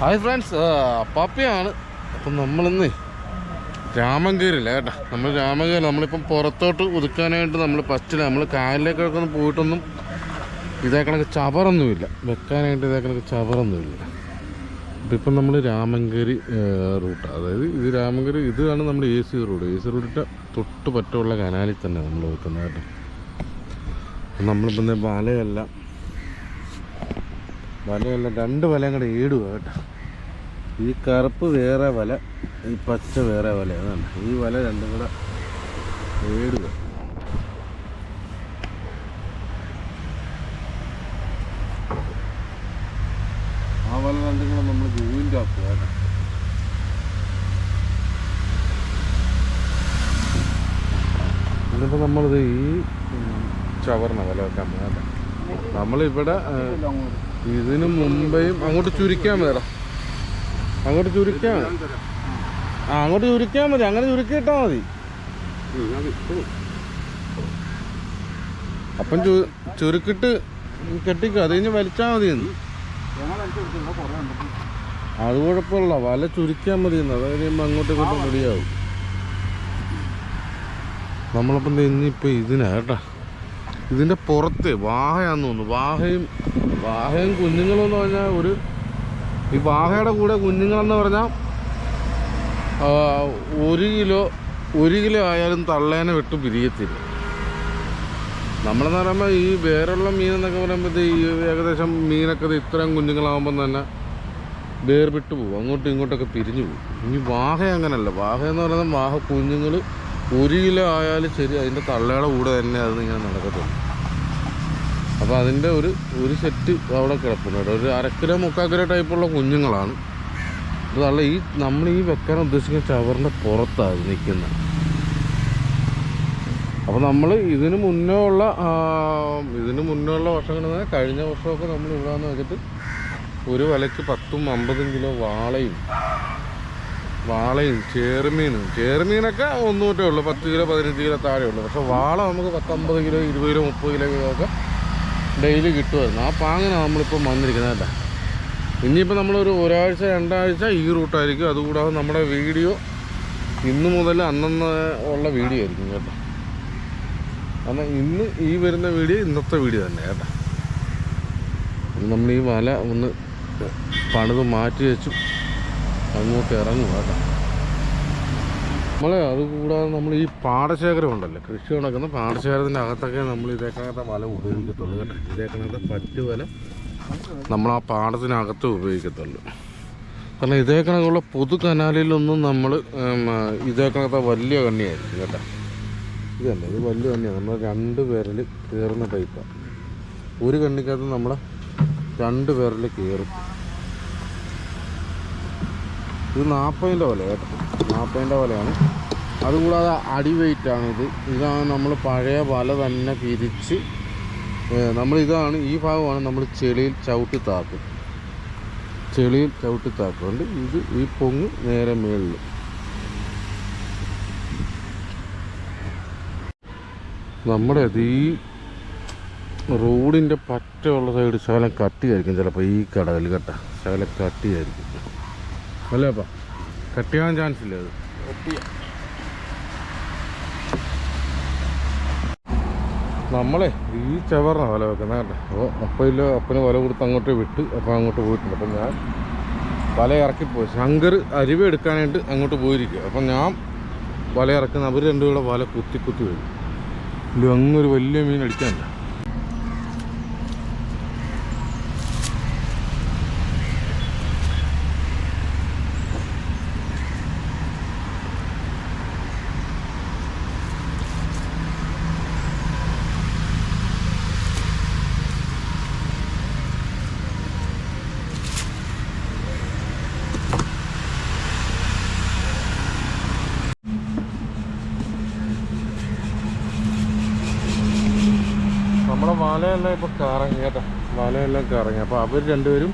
Hi friends, പപ്പിയാണ്. അപ്പം നമ്മളിന്ന് രാമങ്കേരില്ല കേട്ടോ. നമ്മൾ രാമങ്കേരി നമ്മളിപ്പം പുറത്തോട്ട് ഒതുക്കാനായിട്ട് നമ്മൾ ഫസ്റ്റിൽ നമ്മൾ കായലിലേക്കൊക്കെ ഒന്ന് പോയിട്ടൊന്നും ഇതേ കണക്ക് ചവറൊന്നുമില്ല, വെക്കാനായിട്ട് ഇതേ കണക്ക് ചവറൊന്നുമില്ല. അപ്പം ഇപ്പം നമ്മൾ രാമങ്കേരി റൂട്ട്, അതായത് ഇത് രാമങ്കേരി, ഇതാണ് നമ്മൾ AC റോഡ്. AC റോഡിൻ്റെ തൊട്ട് പറ്റുള്ള കനാലിൽ തന്നെ നമ്മൾ വെക്കുന്നത് കേട്ടോ. നമ്മളിപ്പം വലയെല്ലാം രണ്ട് വലയും കൂടെ ഇടുക കേട്ടോ. ഈ കറുപ്പ് വേറെ വല, ഈ പച്ച വേറെ വല, അതാണ് ഈ വല രണ്ടും കൂടെ ഇടുക. ആ വല രണ്ടും കൂടെ നമ്മൾ ജോയിൻ്റ് ആക്കുക കേട്ടോ. എന്നിട്ട് നമ്മളിത് ഈ ചവറിന വല വെക്കാൻ കേട്ടോ. നമ്മളിവിടെ ഇതിന് മുമ്പേയും അങ്ങോട്ട് ചുരുക്കാൻ വേണം, അങ്ങോട്ട് ചുരുക്കാൻ, അങ്ങോട്ട് ചുരുക്കാൻ മതി, അങ്ങനെ ചുരുക്കിയിട്ടാൽ മതി. അപ്പം ചുരുക്കിട്ട് കെട്ടിക്കോ, അത് കഴിഞ്ഞ് വലിച്ചാൽ മതി. അത് കുഴപ്പമില്ല, വല ചുരുക്കാൻ മതി. അത് കഴിയുമ്പോൾ അങ്ങോട്ടും ഇങ്ങോട്ടും റെഡിയാവും. നമ്മളിപ്പം ഇനിയിപ്പോൾ ഇതിനാ കേട്ടോ, ഇതിൻ്റെ പുറത്ത് വാഹയാന്ന് തോന്നുന്നു. വാഹയും കുഞ്ഞുങ്ങളെന്ന് പറഞ്ഞാൽ ഈ വാഹയുടെ കൂടെ കുഞ്ഞുങ്ങളെന്ന് പറഞ്ഞാൽ 1 കിലോ ആയാലും തള്ളേനെ വിട്ട് പിരിയത്തില്ല. നമ്മളെന്ന് പറയുമ്പോൾ ഈ വേറുള്ള മീനെന്നൊക്കെ പറയുമ്പോൾ ഈ ഏകദേശം മീനൊക്കെ ഇത്രയും കുഞ്ഞുങ്ങളാകുമ്പം തന്നെ വേർവിട്ട് പോകും, അങ്ങോട്ടും ഇങ്ങോട്ടൊക്കെ പിരിഞ്ഞു പോകും. ഇനി വാഹ അങ്ങനല്ല. വാഹയെന്ന് പറയുന്നത് വാഹ കുഞ്ഞുങ്ങൾ 1 കിലോ ആയാലും ശരി, അതിൻ്റെ തള്ളയുടെ കൂടെ തന്നെ അത് ഇങ്ങനെ നടക്കത്തുള്ളൂ. അപ്പോൾ അതിൻ്റെ ഒരു സെറ്റ് അവിടെ കിടപ്പുണ്ട് കേട്ടോ. ഒരു 1/2 കിലോ 3/4 കിലോ ടൈപ്പുള്ള കുഞ്ഞുങ്ങളാണ്. അതല്ല, നമ്മൾ ഈ വെക്കാൻ ഉദ്ദേശിക്കുന്ന ചവറിൻ്റെ പുറത്താണ് നിൽക്കുന്നത്. അപ്പോൾ നമ്മൾ ഇതിന് മുന്നേ ഉള്ള വർഷങ്ങളിൽ, കഴിഞ്ഞ വർഷമൊക്കെ നമ്മൾ ഇവിടെ നിന്ന് വെച്ചിട്ട് ഒരു വലയ്ക്ക് 10ഉം 50ഉം കിലോ വാളയും ചേറുമീനൊക്കെ ഒന്നുകൂട്ടേ ഉള്ളൂ, 10 കിലോ 15 കിലോ താഴെ ഉള്ളൂ. പക്ഷേ വാള നമുക്ക് 10-50 കിലോ 20 കിലോ 30 കിലോ ഒക്കെ ഡെയിലി കിട്ടുമായിരുന്നു. ആ പാങ്ങനാണ് നമ്മളിപ്പോൾ വന്നിരിക്കുന്നത് കേട്ടോ. ഇനിയിപ്പോൾ നമ്മളൊരു ഒരാഴ്ച 2 ആഴ്ച ഈ റൂട്ടായിരിക്കും. അതുകൂടാതെ നമ്മുടെ വീഡിയോ ഇന്ന് മുതൽ അന്നന്ന് ഉള്ള വീഡിയോ ആയിരിക്കും കേട്ടോ. കാരണം ഇന്ന് ഈ വരുന്ന വീഡിയോ ഇന്നത്തെ വീഡിയോ തന്നെ കേട്ടോ. നമ്മൾ ഈ വല ഒന്ന് പണിത് മാറ്റി വെച്ചു അങ്ങോട്ട് ഇറങ്ങും കേട്ടോ. അതുകൂടാതെ നമ്മൾ ഈ പാടശേഖരം ഉണ്ടല്ലോ, കൃഷി നടക്കുന്ന പാടശേഖരത്തിൻ്റെ അകത്തൊക്കെ നമ്മൾ ഇതേക്കണത്തെ വല ഉപയോഗിക്കത്തുള്ളൂ കേട്ടോ. ഇതേക്കണത്തെ പറ്റ് വല നമ്മൾ ആ പാടത്തിനകത്ത് ഉപയോഗിക്കത്തുള്ളൂ. കാരണം ഇതേക്കണക്കുള്ള പൊതു കനാലിലൊന്നും നമ്മൾ ഇതേക്കണത്തെ വലിയ കണ്ണിയായിരിക്കും കേട്ടോ. ഇതല്ല, ഇത് വലിയ കണ്ണിയാണ്. നമ്മൾ 2 വിരൽ കയറുന്ന ടൈപ്പാണ്. ഒരു കണ്ണിക്കകത്ത് നമ്മൾ 2 വിരൽ കയറും. ഇത് 40ൻ്റെ വല കേട്ടോ, 40ൻ്റെ വലയാണ്. അതുകൂടാതെ അടി വെയിറ്റാണിത്. ഇതാണ് നമ്മൾ പഴയ വല തന്നെ പിരിച്ച് ഈ ഭാഗമാണ് നമ്മൾ ചെളിയിൽ ചവിട്ടി താക്കും. കൊണ്ട് ഈ പൊങ്ങ് നേരെ മേളിൽ. നമ്മുടെ ഈ റോഡിൻ്റെ പറ്റുള്ള സൈഡ് ശകലം കട്ടിയായിരിക്കും ചിലപ്പോൾ. ഈ കടകൾ കേട്ടോ ശകലം കട്ടിയായിരിക്കും അല്ലേ അപ്പം, കട്ട് ചെയ്യാൻ ചാൻസ് ഇല്ല. അത് നമ്മളെ ഈ ചവറിനാണ് വല വെക്കുന്നത് കേട്ടോ. അപ്പോൾ അപ്പന് വല കൊടുത്ത് അങ്ങോട്ട് വിട്ട്, അപ്പോൾ അങ്ങോട്ട് പോയിട്ടുണ്ട്. അപ്പം ഞാൻ വല ഇറക്കിപ്പോയി. ശങ്കർ അരിവ എടുക്കാനായിട്ട് അങ്ങോട്ട് പോയിരിക്കുക. അപ്പം ഞാൻ വല ഇറക്കുന്ന അവർ രണ്ടും കൂടെ വല കുത്തി വരും. ഇല്ല അങ്ങൊരു വലിയ മീൻ അടിക്കാനില്ല. നമ്മുടെ വലയെല്ലാം ഇപ്പോൾ കറങ്ങി കേട്ടോ, വലയെല്ലാം കറങ്ങി. അപ്പോൾ അവർ രണ്ടുപേരും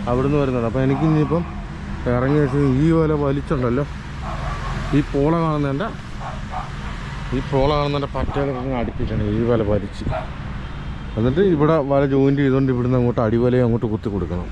അവിടെ നിന്ന് വരുന്നുണ്ട്. അപ്പോൾ എനിക്കിനിയിപ്പം ഇറങ്ങി വെച്ച് ഈ വല വലിച്ചുണ്ടല്ലോ, ഈ പോള കാണുന്നതിൻ്റെ പറ്റയിലൊക്കെ അടുപ്പിച്ചാണ് ഈ വല വലിച്ച്. എന്നിട്ട് ഇവിടെ വല ജോയിൻറ്റ് ചെയ്തുകൊണ്ട് ഇവിടുന്ന് അങ്ങോട്ട് അടിവലയും അങ്ങോട്ട് കുത്തി കൊടുക്കണം.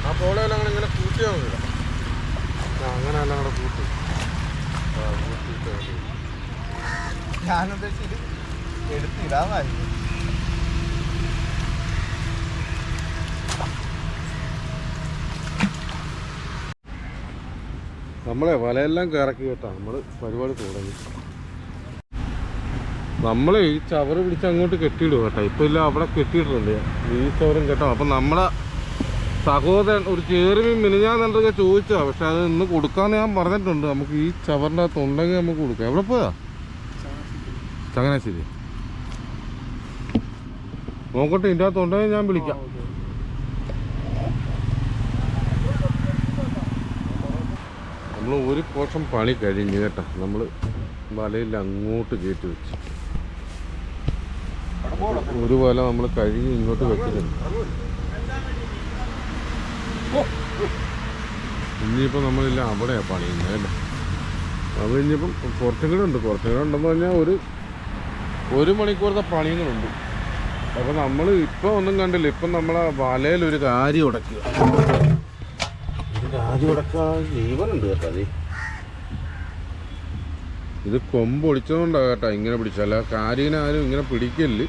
ആ പോളയെല്ലാം അങ്ങനെ ഇങ്ങനെ കൂട്ടിയാൽ മതി. അങ്ങനെ എല്ലാം കൂടെ കൂട്ടി ഞാനുദ്ദേശിച്ചത് എടുത്തിടാമായിരുന്നു. നമ്മളെ വലയെല്ലാം കറക്കി കേട്ടാ നമ്മൾ പരിപാടി തുടങ്ങി. നമ്മൾ ഈ ചവറ് പിടിച്ച് അങ്ങോട്ട് കെട്ടിയിടുക കേട്ടോ. ഇപ്പം ഇല്ല, അവിടെ കെട്ടിയിട്ടുണ്ട് ഈ ചവറും കേട്ടോ. അപ്പം നമ്മളെ സഹോദരൻ ഒരു ചേറുമീൻ മിനിഞ്ഞാന്നൊക്കെ ചോദിച്ചാ, പക്ഷെ അത് ഇന്ന് കൊടുക്കാമെന്ന് ഞാൻ പറഞ്ഞിട്ടുണ്ട്. നമുക്ക് ഈ ചവറിൻ്റെ അകത്ത് ഉണ്ടെങ്കിൽ നമുക്ക് കൊടുക്കാം. എവിടെ പോയാ? ചങ്ങനാശ്ശേരി. നോക്കട്ടെ, ഇതിൻ്റെ അകത്ത് ഉണ്ടെങ്കിൽ ഞാൻ വിളിക്കാം. നമ്മൾ ഒരു പോഷം പണി കഴിഞ്ഞ് കേട്ടോ. നമ്മൾ വലയിൽ അങ്ങോട്ട് കയറ്റി വെച്ച് ഒരു വല നമ്മൾ കഴുകി ഇങ്ങോട്ട് വെക്കുന്നുണ്ട്. ഇനിയിപ്പോൾ നമ്മളില്ല അവിടെയാണ് പണിയുന്നത് അല്ലേ. അത് ഇനിയിപ്പം കുറച്ചും കൂടെ ഉണ്ടെന്ന് പറഞ്ഞാൽ ഒരു മണിക്കൂറത്തെ പണികളുണ്ട്. അപ്പം നമ്മൾ ഇപ്പം ഒന്നും കണ്ടില്ല. ഇപ്പം നമ്മളെ വലയിലൊരു കാര്യം ഉടക്കുക. കാര്യം ഉടക്കാൻ ജീവനുണ്ട് കേട്ടോ. അത് ഇത് കൊമ്പ് ഒടിച്ചതുകൊണ്ടാണ് കേട്ടോ ഇങ്ങനെ പിടിച്ചല്ല. കാരീനെ ആരും ഇങ്ങനെ പിടിക്കല്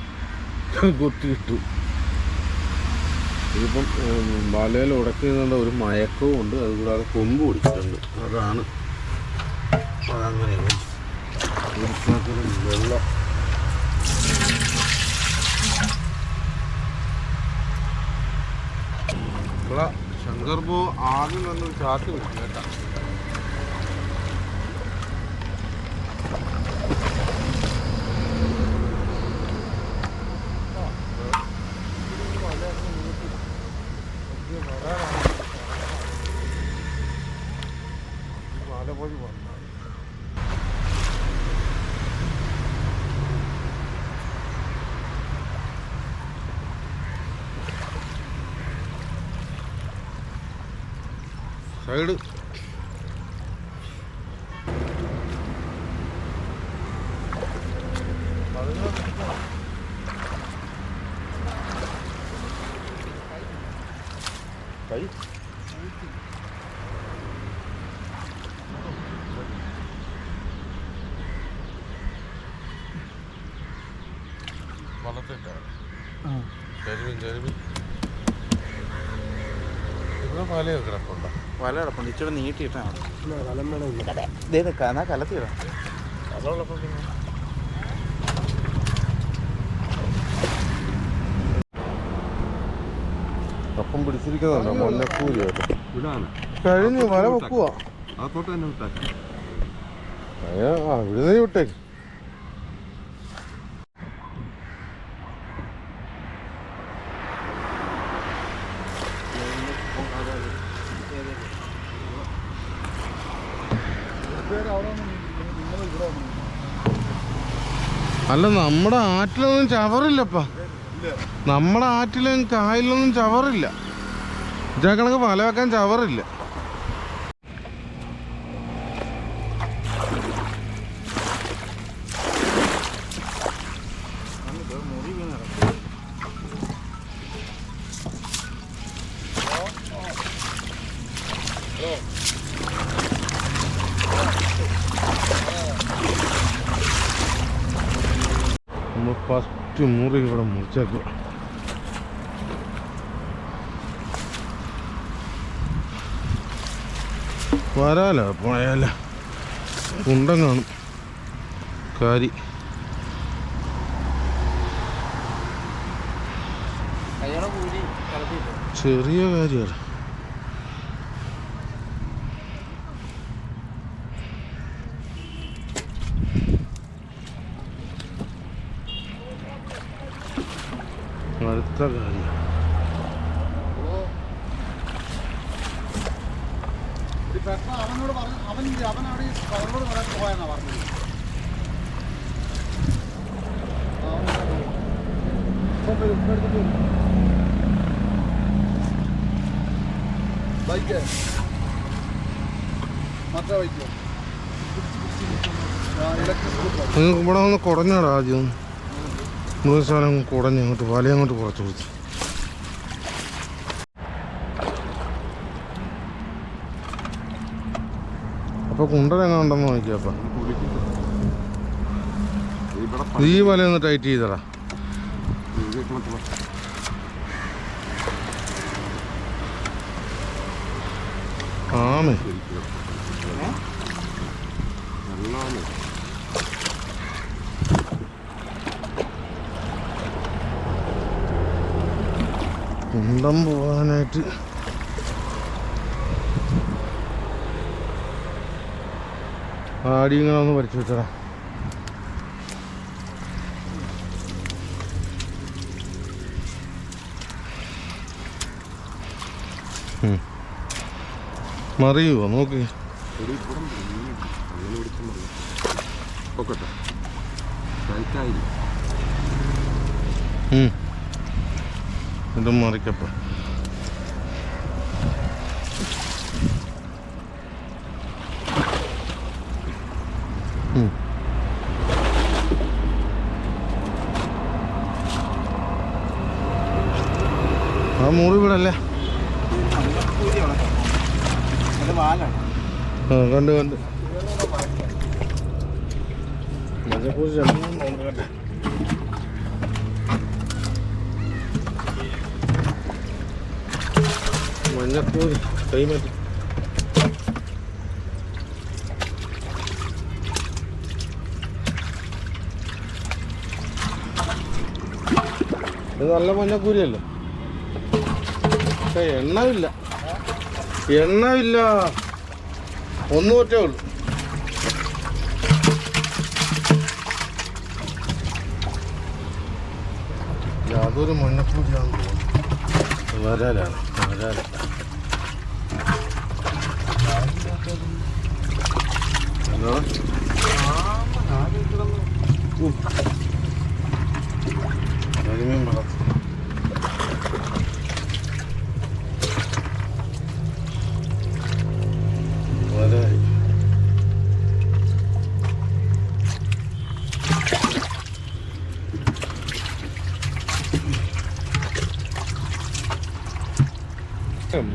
കൊത്തി കിട്ടും. ഇതിപ്പം വലയിൽ ഉടക്കുന്നുണ്ട്. ഒരു മയക്കവും ഉണ്ട്, അതുകൂടാതെ കൊമ്പ് പിടിച്ചിട്ടുണ്ട്. അതാണ് അതങ്ങനെ വെള്ളം ഇവിടെ ശങ്കർബോ ആദ്യം വന്നൊരു ചാറ്റ് പിടിക്കും കേട്ടോ. സൈഡ് കൈ വളർത്തിട്ടാണ് കരിമീൻ ഇവിടെ വല കിടപ്പുണ്ടോ? വല കിടപ്പുണ്ട്. ഇച്ചിരി നീട്ടിയിട്ടാണ് എന്നാ കലത്തിടാം. അതുള്ളപ്പോൾ പിന്നെ കപ്പം പിടിച്ചിരിക്കുന്നുണ്ടോ? മൊന്നക്കൂരി കഴിഞ്ഞു വല വെക്കുക. ഇവിടുന്ന് വിട്ടേക്ക്. അല്ല, നമ്മുടെ ആറ്റിലൊന്നും ചവറില്ലപ്പാ. നമ്മുടെ ആറ്റിലും കായലിലൊന്നും ചവറില്ല. കണക്ക് വല വെക്കാൻ ചവറില്ല. നമ്മൾ ഫസ്റ്റ് മുറി ഇവിടെ മുറിച്ചേക്കുക. വരാലോ പോയാല കുണ്ടം കാണും കാരി. ചെറിയ കാര്യമാണ്. അടുത്ത കാര്യം അവനോട് പറഞ്ഞു, അവനവിടെ കടലോട് പറയാൻ പോയെന്നാ പറഞ്ഞത്. ബൈക്ക് മറ്റേ ബൈക്കോ നിങ്ങൾക്ക് ഇവിടെ ഒന്ന് കുടഞ്ഞാടാ ആദ്യം. മൃഗശാലം കുടഞ്ഞ് അങ്ങോട്ട് വലയങ്ങോട്ട് കുറച്ച് കൊടുത്തു. അപ്പോൾ കുണ്ടനെങ്ങാണ്ടെന്ന് നോക്കിയപ്പ ഈ വലയൊന്ന് ടൈറ്റ് ചെയ്തടാ. ആമേ കുണ്ടം പോകാനായിട്ട് ആടി ഇങ്ങനെ ഒന്ന് വരച്ചു വെച്ചടാ. മറിയുവോ നോക്കി. ഇതും മറിക്കപ്പ ആ മുറി വിടല്ലേ. ആ കണ്ട് കണ്ട് മഞ്ഞപ്പൂരി കണ്ടേ. മഞ്ഞപ്പൂരി കൈമാറ്റി ഇത് നല്ല മഞ്ഞക്കൂരിയല്ലേ. പക്ഷെ എണ്ണമില്ല, എണ്ണമില്ല, ഒന്നും ഒറ്റേ ഉള്ളു. യാതൊരു മഞ്ഞക്കൂരിയാണെന്ന് തോന്നുന്നു. വരാലാണ് വരാല. ഹലോ കരിമീൻ വളർത്തും. വരായി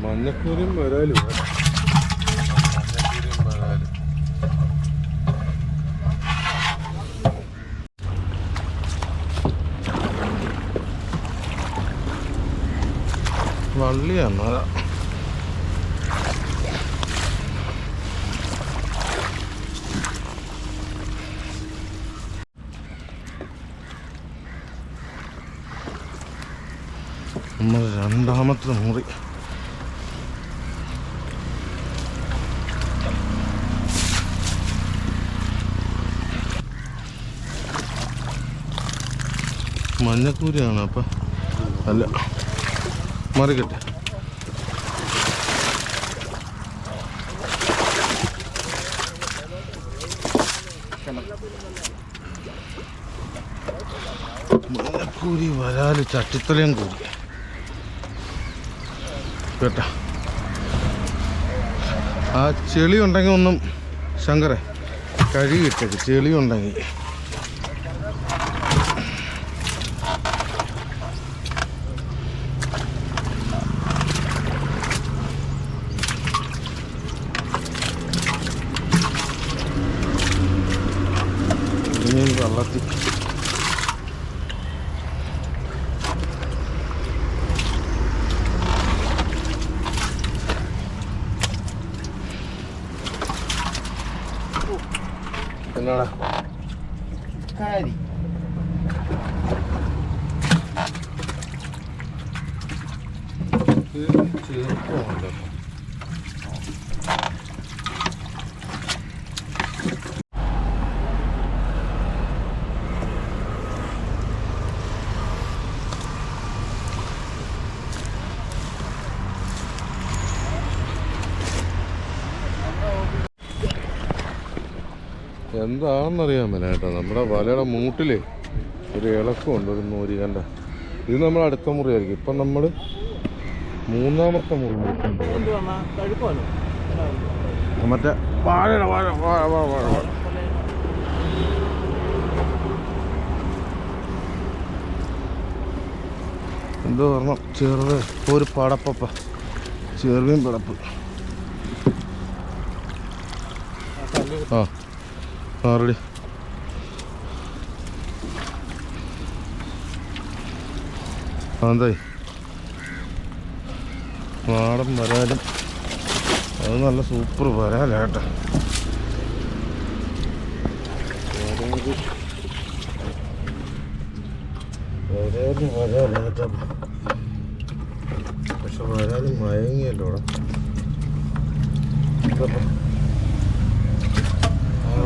മഞ്ഞക്കൂരിയും വരാലും മഞ്ഞക്കൂരിയും വരാലും. വള്ളിയാണ് അതാ. നമ്മൾ രണ്ടാമത്തെ മുറി. മഞ്ഞക്കൂരിയാണ്. അപ്പം അല്ല മറിക്കട്ടെ. മഞ്ഞക്കൂരി വരാല് ചട്ടിത്തലയും കൂടി കേട്ടാ. ആ ചെളി ഉണ്ടെങ്കിൽ ഒന്നും ശങ്കരെ കഴുകിയിട്ടേക്ക്. ചെളി ഉണ്ടെങ്കിൽ വെള്ളത്തിൽ എന്നാടാ കാരി ചെറുപ്പമല്ലോ. എന്താണെന്നറിയാൻ മേല കേട്ടോ. നമ്മുടെ വലയുടെ മൂട്ടിലേ ഒരു ഇളക്കമുണ്ട്, ഒരു നൂരി കണ്ട. ഇത് നമ്മൾ അടുത്ത മുറിയായിരിക്കും. ഇപ്പം നമ്മൾ മൂന്നാമത്തെ മുറി നോക്കുന്നുണ്ട്. മറ്റേ വാഴയുടെ വാഴ വാഴ വാഴ വാഴ വാഴ എന്തോ പറഞ്ഞ ചെറുത് ഒരു പടപ്പ ചെറുതും പടപ്പ്. ആ റെഡി. എന്തായി നാടൻ വരാലും അത് നല്ല സൂപ്പർ വരാലേട്ടാ. വരാലേട്ടാ. പക്ഷെ വരാലും മയങ്ങിയല്ലോടാ.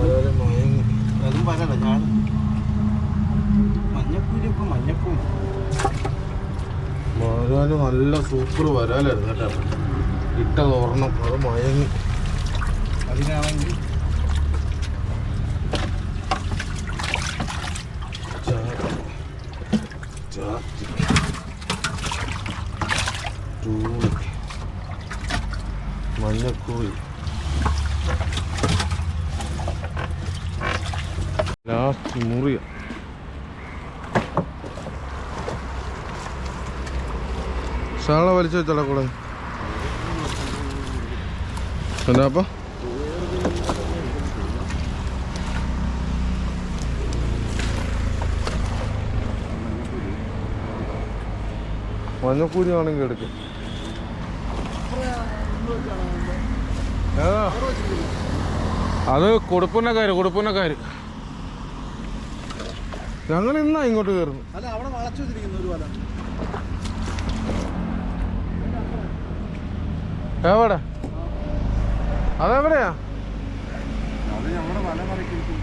വരാലും മയങ്ങി. അതും വരാല ഞാൻ മഞ്ഞപ്പൂരിപ്പം മഞ്ഞപ്പൂരി വരാലും നല്ല സൂപ്പർ വരാലായിരുന്നു കേട്ടോ. ഇട്ടത് ഓർണം അത് മയങ്ങി. അതിനാണെങ്കിൽ മഞ്ഞക്കൂഴി ലാസ്റ്റ് മുറിയ. സാള വലിച്ചു വെച്ചാളെ കൂടെ എന്നാപ്പ മഞ്ഞക്കൂരി ആണെങ്കിൽ എടുക്കും. അത് കൊടുപ്പുന്നക്കാര് ഞങ്ങൾ ഇന്നാ ഇങ്ങോട്ട് കയറുന്നു. അല്ല അവിടെ വളച്ചു വെച്ചിരിക്കുന്നു ഒരു വല. എവിടെ അതെവിടെയാ? അത് നമ്മുടെ വല മറിക്കുന്നു.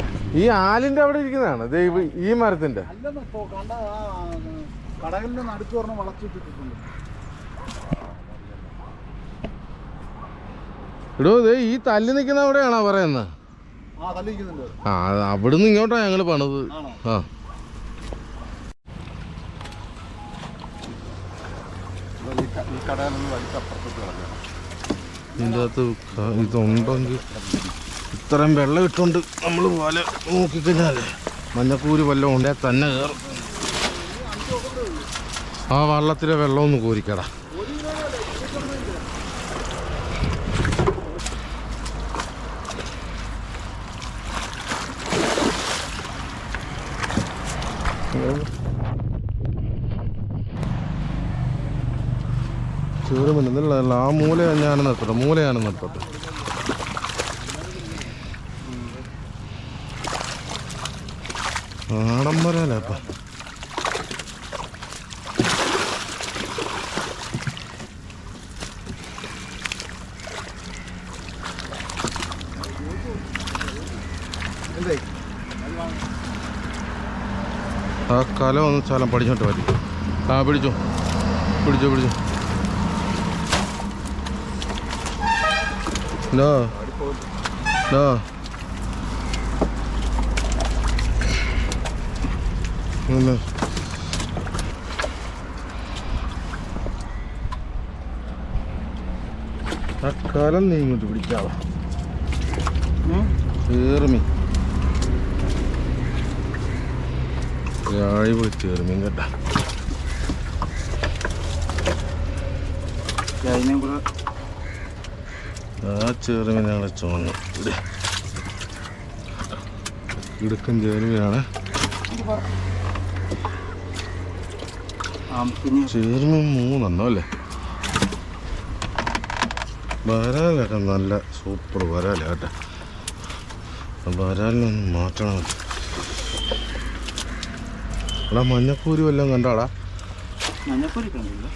ഈ ആലിന്റെ അവിടെ ഇരിക്കുന്നതാണ് ഈ മരത്തിന്റെ. അല്ലെന്ന് ഇപ്പോ കണ്ട കടകളിൽ നടുക്ക് പറഞ്ഞ് വളച്ചു വെച്ചിട്ടുണ്ട്. ഇടോ ഇത് ഈ തല്ലി നിൽക്കുന്ന അവിടെയാണോ പറയുന്നത്? ആ തല്ലിക്കുന്നുണ്ട്. ആ അവിടുന്ന് ഇങ്ങോട്ടാ ഞങ്ങൾ പണിത്. ആ ഈ കടയിലൊന്ന് വലിച്ചപ്പുറത്തേക്ക് കിടക്കണം. ഇതിൻ്റെ അകത്ത് ഇതുണ്ടെങ്കിൽ ഇത്രയും വെള്ളം ഇട്ടുകൊണ്ട് നമ്മൾ വല നോക്കിക്കഴിഞ്ഞാലേ മഞ്ഞക്കൂരി വല്ലതും ഉണ്ടെങ്കിൽ തന്നെ കയറും. ആ വള്ളത്തിലെ വെള്ളം ഒന്ന് കോരിക്കടാ. ചെറുമീനല്ല ആ മൂല ഞാനും നിർത്തട്ടെ. നാടൻ വരാലേ അപ്പം. ആ കല ഒന്ന് ശാലം പഠിച്ചോട്ട് പറ്റി. ആ പിടിച്ചോ. No. ആ കലം നീ ഇങ്ങോട്ട് പിടിക്കാവോ. ചേർമീൻ അടിപൊളി ചേർമീൻ കേട്ടാ. ആ ചെറുമീൻ ഞങ്ങളെ ചുവന്നു ഇടുക്കൻ ചെറുമീനാണ്. ചെറുമീൻ 3 അല്ലേ. വരാലേട്ടാ നല്ല സൂപ്പർ വരാല കേട്ടാ. വരാനൊന്ന് മാറ്റണം. എടാ മഞ്ഞക്കൂരി വല്ലതും കണ്ടാടാ? മഞ്ഞക്കൂരി കണ്ടില്ല.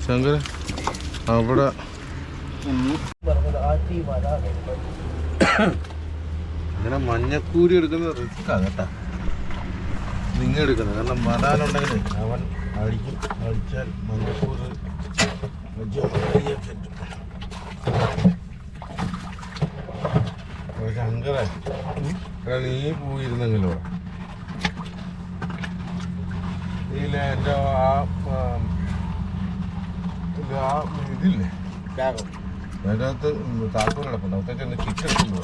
ശങ്കര അവിടെ ഇങ്ങനെ മഞ്ഞക്കൂരി എടുക്കുന്നത് റിസ്ക്കാണ് കേട്ടാ. നിങ്ങൾ എടുക്കുന്നത് കാരണം വരാനുണ്ടെങ്കിൽ അവൻ അടിക്കും. അടിച്ചാൽ മഞ്ഞക്കൂര് ശങ്കര നീ പോയിരുന്നെങ്കിലോ ഇതിലെ എൻ്റെ ആ ഇതില്ലേ അതിനകത്ത് താക്കോൽ കിടപ്പുണ്ട്. അകത്തേക്ക് ഒന്ന് കിറ്റ് എടുക്കുന്നു.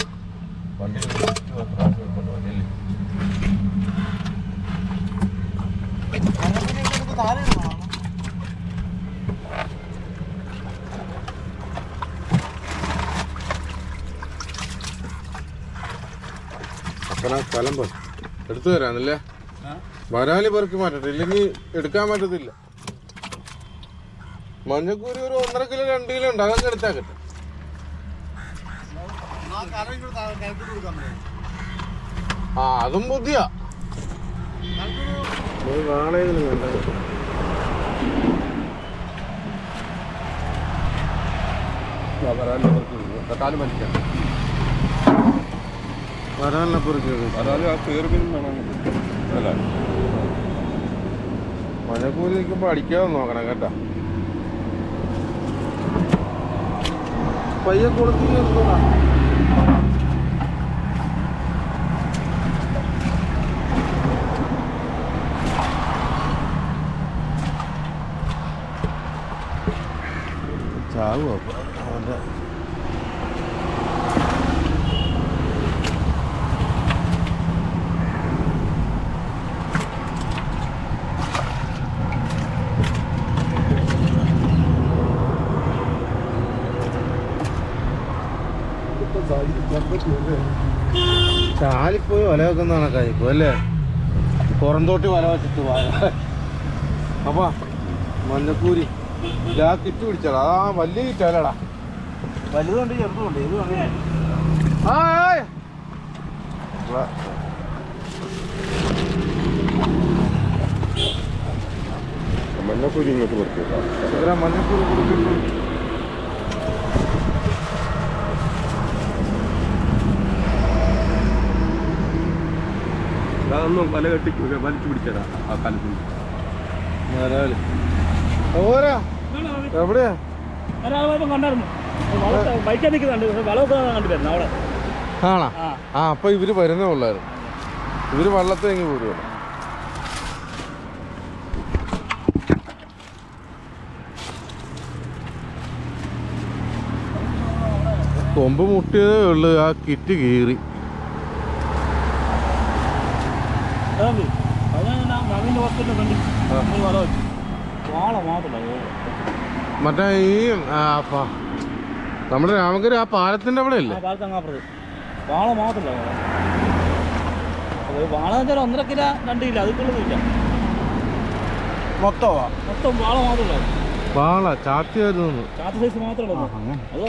വണ്ടി കിടപ്പുണ്ട് വണ്ടിയിൽ. അപ്പനാ സ്ഥലം പോയി എടുത്തു തരാന്നല്ലേ? വരാലി പെറുക്കി മാറ്റട്ടെ, ഇല്ലെങ്കിൽ എടുക്കാൻ പറ്റത്തില്ല. മഞ്ഞക്കൂരി ഒരു 1.5 കിലോ 2 കിലോ ഉണ്ട്, അതൊക്കെ എടുത്താക്കട്ടെ. ആ അതും ബുദ്ധിയാ. നാളെങ്കിലും കണ്ടത് മഞ്ഞക്കൂരി നിൽക്കുമ്പോ അടിക്കാതെ നോക്കണം കേട്ടാ. പയ്യെ കൊടുത്തി ചാവും. അപ്പൊ അവൻ്റെ ചാലിപ്പോയി വല വെക്കുന്ന കണക്കായിപ്പോ അല്ലേ? പുറന്തോട്ടി വല വെച്ചിട്ട് അപ്പാ മഞ്ഞക്കൂരി ആ കിറ്റ് പിടിച്ചാടാ. ആ വലിയ കിറ്റല്ലടാ, വലുതുണ്ട് ചെറുതുണ്ട്. ഇത് മഞ്ഞക്കൂരി ഇങ്ങോട്ട് കൊടുക്കുക. മഞ്ഞക്കൂരി കൊടുക്കുന്നു. അതൊന്നും വല കെട്ടി വലിച്ചു പിടിച്ചതാ ആ കാലത്ത്. ഓരാ എവിടെയാ? കണ്ടായിരുന്നു ബൈക്കിൽ നിൽക്കുന്നുണ്ട്. വളമൊക്കെ കണ്ടിരുന്നു അവിടെ. ആണോ? ആ അപ്പൊ ഇവര് വരുന്നേ ഉള്ളായിരുന്നു. ഇവര് വള്ളത്തിൽ എങ്ങി പോരുമല്ലോ. കൊമ്പ് മുട്ടിയതേ ഉള്ളു, ആ കിറ്റ് കീറി. മറ്റേ ഈ നമ്മുടെ രാമകര ആ പാലത്തിന്റെ അവിടെ അല്ലേ? വാള മാത്രമല്ല, വാള 1.5 കിലോ 2 കിലോ അതുകൊള്ളൊന്നുമില്ല. മൊത്തം വാള മാത്രമല്ല. വാള ചാത്തിയായിരുന്നു. ചാത്തി സൈസ് മാത്രമല്ല. അതോ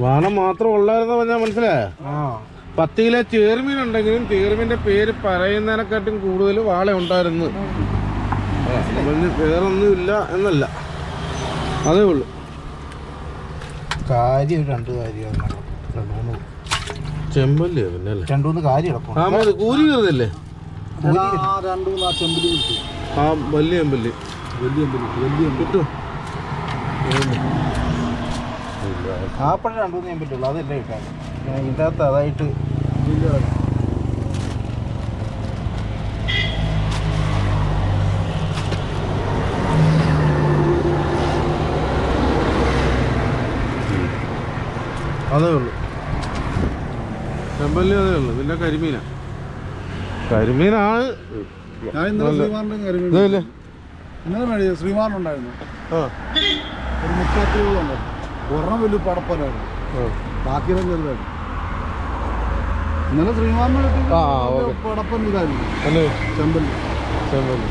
വാള മാത്രം ഉള്ളായിരുന്ന ഞാൻ മനസ്സിലായ. 10 കിലോ ചേർമീൻ ഉണ്ടെങ്കിലും ചേർമീൻ്റെ പേര് പറയുന്നതിനെക്കാട്ടും കൂടുതൽ വാള ഉണ്ടായിരുന്നു. വേറൊന്നും ഇല്ല എന്നല്ല, അതേ ഉള്ളു. കാര്യം 2 കാര്യം ചെമ്പല്ലേ പിന്നെ അല്ലേ? 2-3 കാര്യം ആ മതി. കൂലി കയറുന്നില്ലേ? 2-3 ചെമ്പലി കിട്ടും. ആ വലിയ ചെമ്പല്ലി കിട്ടും. ആപ്പഴ 2-3 ചെമ്പല്ലുള്ളൂ, അതല്ലേ കിട്ടാൻ. ഇതിൻ്റെ അകത്ത് അതായിട്ട് അതേ ഉള്ളു. ചെമ്പല്ലി അതേ ഉള്ളു. പിന്നെ കരിമീനാണ്. ഞാൻ ഇന്നലെ ശ്രീമാറിൻ്റെ ഇതല്ലേ ഇന്നലെ മേടിച്ച ശ്രീമാറിനുണ്ടായിരുന്നു. ആ ഒരു 30 ഉണ്ടായിരുന്നു. ഒരെണ്ണം വലിയ പടപ്പനായിരുന്നു, ബാക്കിയെല്ലാം ചെറുതായിരുന്നു. ഇന്നലെ ശ്രീമാറിനെ കിട്ടി ആ ഓക്കെ പടപ്പം ഇതായിരുന്നു അല്ലേ ചെമ്പല്ലി ചെമ്പല്ലി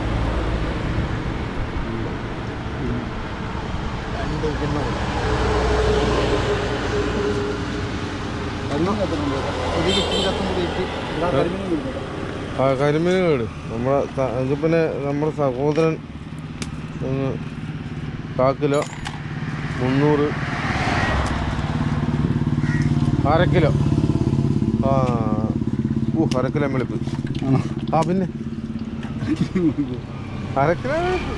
ആ കരിമീൻ കേട് നമ്മളെ പിന്നെ നമ്മുടെ സഹോദരൻ 1 കിലോ 300 1/2 കിലോ ആ 1/2 കിലോ വെളുപ്പ് ആ പിന്നെ 1/2 കിലോ വെളുപ്പ്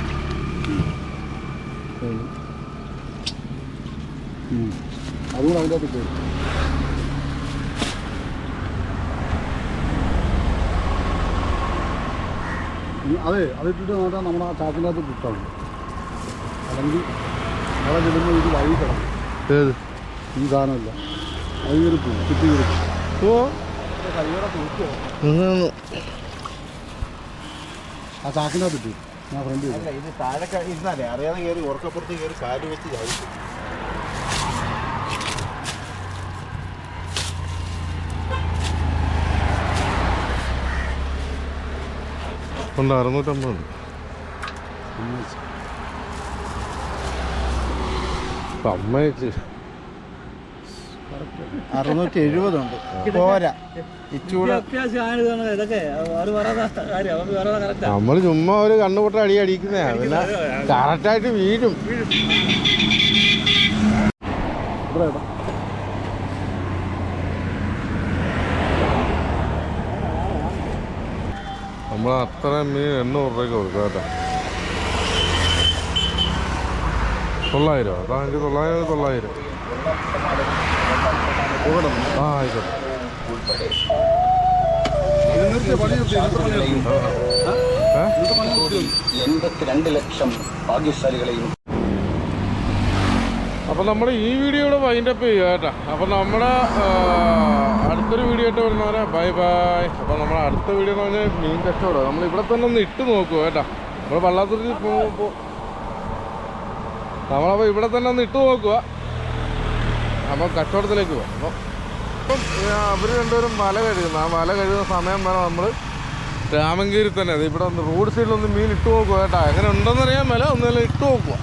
അതുകൊണ്ട് അതിൻ്റെ അകത്ത് കയറി അതെ അതിട്ടിട്ട് നോട്ടാൽ നമ്മുടെ ആ ചാക്കിൻ്റെ അകത്ത് കിട്ടാണ് അല്ലെങ്കിൽ അവിടെ ചെല്ലുമ്പോൾ ഇത് വഴി കിടക്കും ഏത് ഈ സാധനമല്ല അത് കയറി പോകും ചുറ്റി കയറി ഓ കൈയോടെ തൂക്കുക ആ ചാക്കിൻ്റെ അകത്ത് ഇട്ടു ഞാൻ ഫ്രണ്ട് ഇത് താഴെ ഇരുന്നാലേ അറിയാതെ കയറി ഉറക്കപ്പുറത്ത് കയറി കാല് വെച്ച് ചാടിക്കും. ഉണ്ട് 650 സമ്മതിച്ച് 670 ഉണ്ട് പോരാ ഇച്ചൂടെ അത്യാവശ്യം ഇതൊക്കെ അവര് പറയാത്ത കാര്യം അവർക്ക് പറയാതെ കറക്റ്റാ. നമ്മൾ ചുമ്മാ ഒരു കണ്ണുപൊട്ട അടി അടിക്കുന്നതാ പിന്നെ കറക്റ്റായിട്ട് വീഴും. നമ്മൾ അത്ര മീൻ 800 രൂപയ്ക്ക് കൊടുക്കാം കേട്ടോ. 900 അതാണെങ്കിൽ 900 ആ ആയിക്കോട്ടെ. അപ്പം നമ്മുടെ ഈ വീഡിയോ ഇവിടെ വൈൻഡപ്പ് ചെയ്യുക കേട്ടോ. അപ്പം നമ്മുടെ അടുത്തൊരു വീഡിയോ ആയിട്ട് വരുന്നവരെ ബൈ ബൈ. അപ്പം നമ്മുടെ അടുത്ത വീഡിയോ എന്ന് പറഞ്ഞാൽ മീൻ കച്ചവടം. നമ്മൾ ഇവിടെ തന്നെ ഒന്ന് ഇട്ട് നോക്കുക കേട്ടോ. നമ്മൾ വള്ളാത്തുരുത്തി പോകുമ്പോൾ നമ്മളപ്പോൾ ഇവിടെ തന്നെ ഒന്ന് ഇട്ട് നോക്കുക. അപ്പം കച്ചവടത്തിലേക്ക് പോകാം. അപ്പം അവർ രണ്ടുപേരും വല കഴുകുന്നു. ആ വല കഴുകുന്ന സമയം വരെ നമ്മൾ രാമങ്കേരി തന്നെ അത് ഇവിടെ ഒന്ന് റോഡ് സൈഡിലൊന്ന് മീൻ ഇട്ട് നോക്കുക കേട്ടോ. എങ്ങനെ ഉണ്ടെന്നറിയാൻ മേല ഒന്നെല്ലാം ഇട്ട് നോക്കുക.